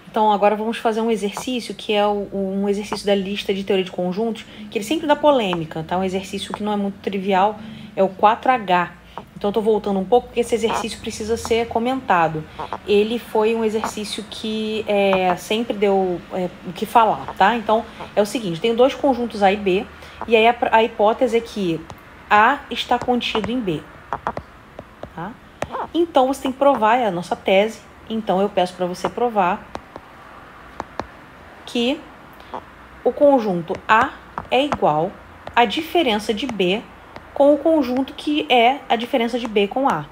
Então, agora vamos fazer um exercício que é um exercício da lista de teoria de conjuntos, que ele sempre dá polêmica, tá? Um exercício que não é muito trivial, é o 4H. Então, eu tô voltando um pouco, porque esse exercício precisa ser comentado. Ele foi um exercício que sempre deu o que falar, tá? Então, é o seguinte, tem dois conjuntos A e B, e aí a hipótese é que A está contido em B, tá? Então, você tem que provar, é a nossa tese. Então, eu peço para você provar que o conjunto A é igual à diferença de B com o conjunto que é a diferença de B com A.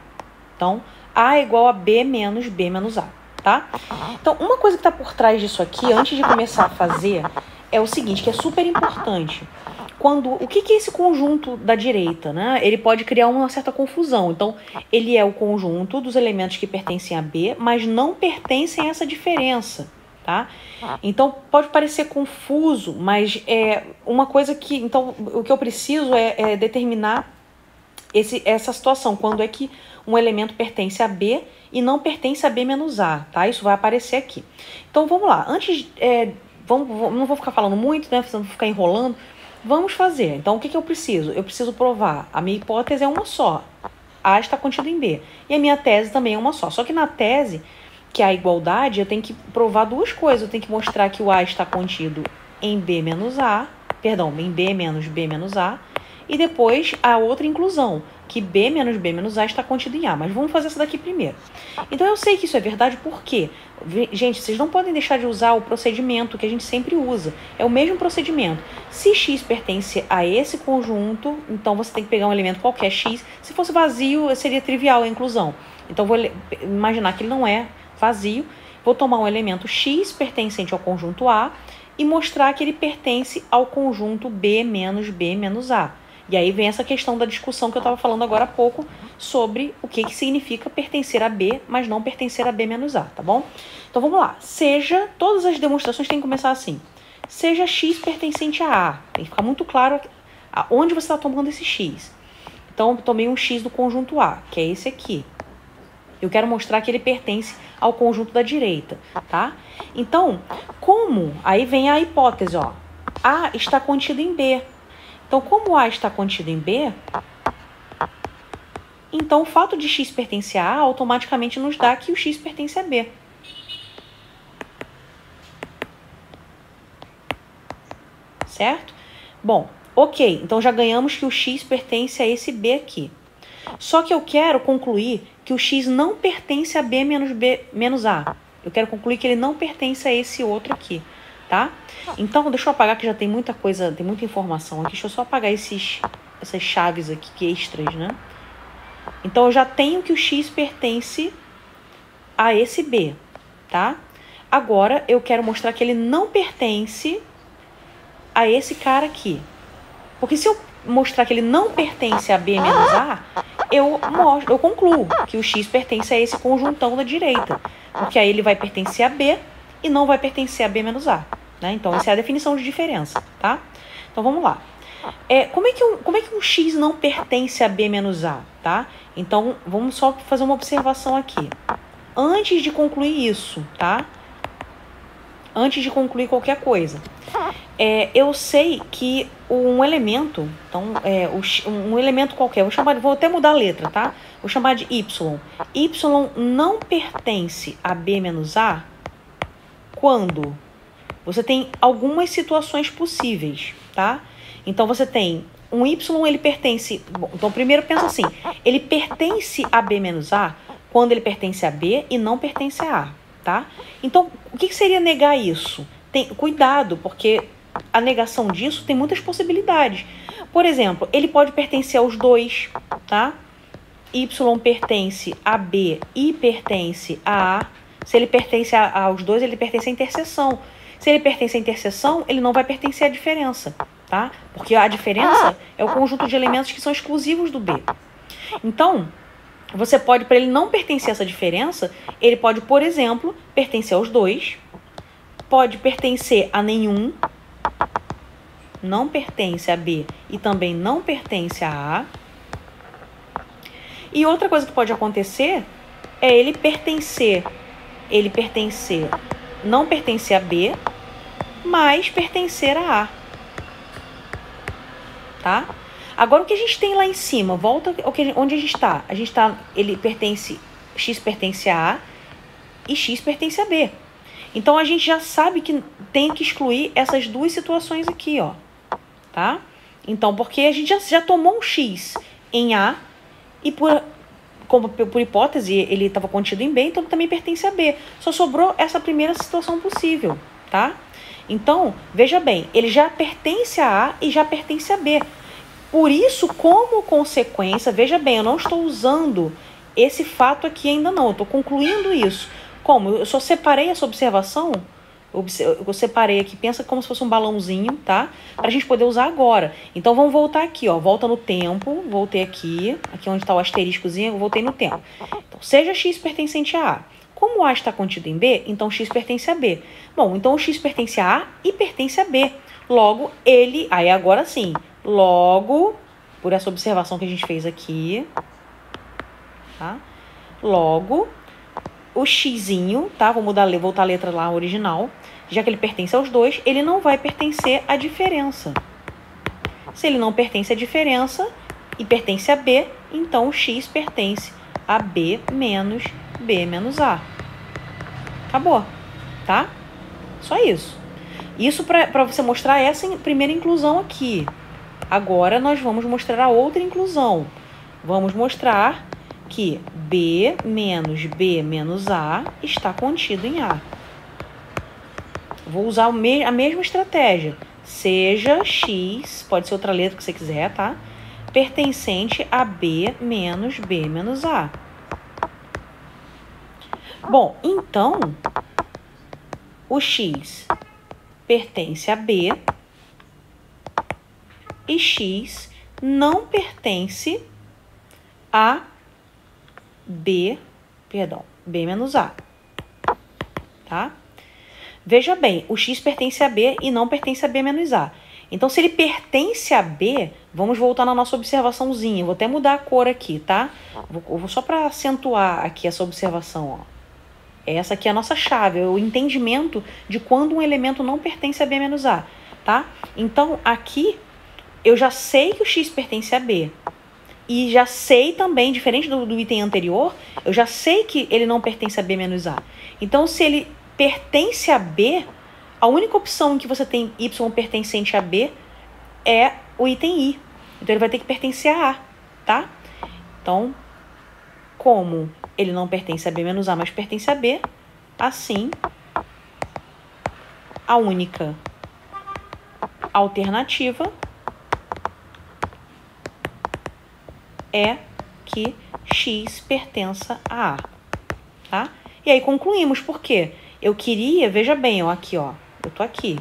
Então, A é igual a B menos A, tá? Então, uma coisa que está por trás disso aqui, antes de começar a fazer, é o seguinte, que é super importante. O que é esse conjunto da direita, né? Ele pode criar uma certa confusão. Então, ele é o conjunto dos elementos que pertencem a B, mas não pertencem a essa diferença, tá? Então, pode parecer confuso, mas é uma coisa que... Então, o que eu preciso é determinar essa situação, quando é que um elemento pertence a B e não pertence a B menos A, tá? Isso vai aparecer aqui. Então, vamos lá. Não vou ficar falando muito, né? Não vou ficar enrolando. Vamos fazer. Então, o que eu preciso? Eu preciso provar. A minha hipótese é uma só. A está contida em B. E a minha tese também é uma só. Só que na tese, que é a igualdade, eu tenho que provar duas coisas. Eu tenho que mostrar que o A está contido em B menos A. Perdão, em B menos B menos A. E depois a outra inclusão, que B menos B menos A está contido em A. Mas vamos fazer essa daqui primeiro. Então, eu sei que isso é verdade porque, gente, vocês não podem deixar de usar o procedimento que a gente sempre usa. É o mesmo procedimento. Se X pertence a esse conjunto, então você tem que pegar um elemento qualquer X. Se fosse vazio, seria trivial a inclusão. Então, vou imaginar que ele não é vazio. Vou tomar um elemento X pertencente ao conjunto A e mostrar que ele pertence ao conjunto B menos A. E aí vem essa questão da discussão que eu estava falando agora há pouco sobre o que significa pertencer a B, mas não pertencer a B menos A, tá bom? Então vamos lá. Todas as demonstrações têm que começar assim. Seja X pertencente a A. Tem que ficar muito claro onde você está tomando esse X. Então eu tomei um X do conjunto A, que é esse aqui. Eu quero mostrar que ele pertence ao conjunto da direita, tá? Então, aí vem a hipótese, ó. A está contido em B. Então, como A está contido em B, então o fato de X pertencer a A automaticamente nos dá que o X pertence a B. Certo? Bom, ok. Então, já ganhamos que o X pertence a esse B aqui. Só que eu quero concluir que o X não pertence a B menos A. Eu quero concluir que ele não pertence a esse outro aqui, tá? Então, deixa eu apagar que já tem muita coisa, tem muita informação aqui. Deixa eu só apagar essas chaves aqui, que extras, né? Então, eu já tenho que o X pertence a esse B, tá? Agora, eu quero mostrar que ele não pertence a esse cara aqui. Porque se eu mostrar que ele não pertence a B menos A, eu concluo que o X pertence a esse conjuntão da direita. Porque aí ele vai pertencer a B e não vai pertencer a B menos A. Né? Então, essa é a definição de diferença, tá? Então, vamos lá. Como é que um X não pertence a B menos A, tá? Então, vamos só fazer uma observação aqui. Antes de concluir isso, tá? Antes de concluir qualquer coisa. Eu sei que um elemento, então, um elemento qualquer, vou até mudar a letra, tá? Vou chamar de Y. Y não pertence a B menos A quando você tem algumas situações possíveis, tá? Então, você tem um Y, ele pertence... Bom, então, primeiro pensa assim, ele pertence a B menos A quando ele pertence a B e não pertence a A, tá? Então, o que seria negar isso? Cuidado, porque a negação disso tem muitas possibilidades. Por exemplo, ele pode pertencer aos dois, tá? Y pertence a B e pertence a A. Se ele pertence aos dois, ele pertence à interseção. Se ele pertence à interseção, ele não vai pertencer à diferença, tá? Porque a diferença é o conjunto de elementos que são exclusivos do B. Então, você pode, para ele não pertencer a essa diferença, ele pode, por exemplo, pertencer aos dois, pode pertencer a nenhum, não pertence a B e também não pertence a A. E outra coisa que pode acontecer é ele pertencer não pertencer a B, mas pertencer a A. Tá? Agora, o que a gente tem lá em cima? Volta onde a gente está. X pertence a A e X pertence a B. Então, a gente já sabe que tem que excluir essas duas situações aqui, ó. Tá? Então, porque a gente já tomou um X em A e por hipótese ele estava contido em B, então ele também pertence a B. Só sobrou essa primeira situação possível, tá? Então, veja bem, ele já pertence a A e já pertence a B. Por isso, como consequência, veja bem, eu não estou usando esse fato aqui ainda não, eu estou concluindo isso. Como? Eu só separei essa observação, eu separei aqui, pensa como se fosse um balãozinho, tá? Para a gente poder usar agora. Então, vamos voltar aqui, ó, volta no tempo, voltei aqui onde está o asteriscozinho, eu voltei no tempo. Então, seja X pertencente a A. Como A está contido em B, então X pertence a B. Bom, então o X pertence a A e pertence a B. Logo, aí agora sim, logo, por essa observação que a gente fez aqui, tá? Logo, o xzinho, tá? Vou voltar a letra lá original. Já que ele pertence aos dois, ele não vai pertencer à diferença. Se ele não pertence à diferença e pertence a B, então o X pertence a B menos B menos A. Acabou, tá? Só isso. Isso para você mostrar essa primeira inclusão aqui. Agora nós vamos mostrar a outra inclusão. Vamos mostrar que B menos B menos A está contido em A. Vou usar a mesma estratégia. Seja X, pode ser outra letra que você quiser, tá? Pertencente a B menos B menos A. Bom, então, o X pertence a B e X não pertence a B menos A, tá? Veja bem, o X pertence a B e não pertence a B menos A. Então, se ele pertence a B, vamos voltar na nossa observaçãozinha. Vou até mudar a cor aqui, tá? Vou só para acentuar aqui essa observação, ó. Essa aqui é a nossa chave, é o entendimento de quando um elemento não pertence a B menos A, tá? Então, aqui, eu já sei que o X pertence a B. E já sei também, diferente do item anterior, eu já sei que ele não pertence a B menos A. Então, se ele pertence a B, a única opção em que você tem Y pertencente a B é o item I. Então, ele vai ter que pertencer a A, tá? Então, como ele não pertence a B menos A, mas pertence a B, assim, a única alternativa é que X pertença a A, tá? E aí concluímos, por quê? Eu queria, veja bem, ó, aqui, ó, eu tô aqui.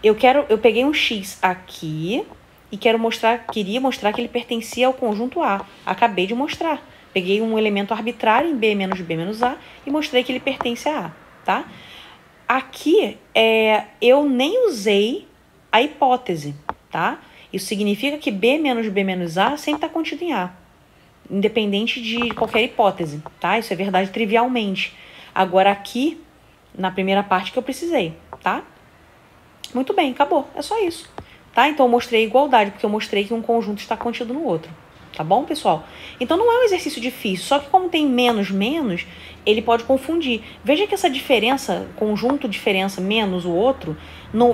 Eu peguei um X aqui e queria mostrar que ele pertencia ao conjunto A. Acabei de mostrar. Peguei um elemento arbitrário em B menos A e mostrei que ele pertence a A, tá? Aqui, eu nem usei a hipótese, tá? Isso significa que B menos A sempre está contido em A, independente de qualquer hipótese, tá? Isso é verdade trivialmente. Agora aqui, na primeira parte que eu precisei, tá? Muito bem, acabou. É só isso, tá? Então eu mostrei igualdade, porque eu mostrei que um conjunto está contido no outro. Tá bom, pessoal? Então não é um exercício difícil, só que como tem menos, ele pode confundir. Veja que essa diferença, conjunto, diferença, menos o outro,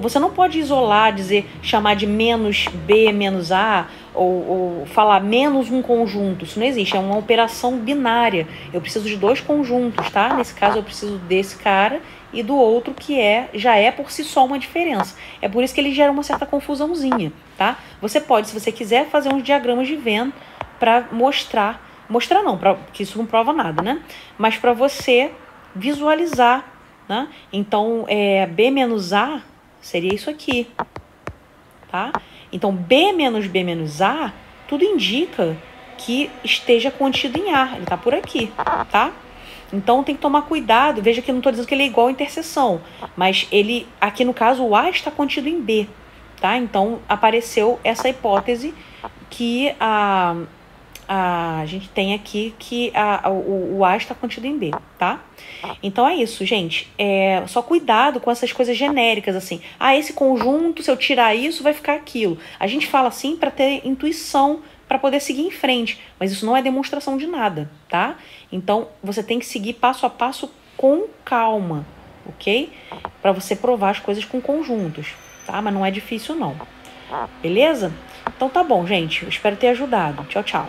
você não pode isolar, chamar de menos B menos A, ou falar menos um conjunto. Isso não existe, é uma operação binária. Eu preciso de dois conjuntos, tá? Nesse caso eu preciso desse cara e do outro que já é por si só uma diferença. É por isso que ele gera uma certa confusãozinha, tá? Você pode, se você quiser, fazer uns diagramas de Venn para mostrar não, porque isso não prova nada, né? Mas para você visualizar, né? Então, B menos A seria isso aqui, tá? Então, B menos A, tudo indica que esteja contido em A, ele tá por aqui, tá? Então, tem que tomar cuidado, veja que eu não estou dizendo que ele é igual à interseção, mas aqui no caso, o A está contido em B, tá? Então, apareceu essa hipótese que a a gente tem aqui que o A está contido em B, tá? Então é isso, gente. Só cuidado com essas coisas genéricas, assim. Esse conjunto, se eu tirar isso, vai ficar aquilo. A gente fala assim para ter intuição, para poder seguir em frente. Mas isso não é demonstração de nada, tá? Então, você tem que seguir passo a passo com calma, ok? Para você provar as coisas com conjuntos, tá? Mas não é difícil, não. Beleza? Então tá bom, gente. Eu espero ter ajudado. Tchau, tchau.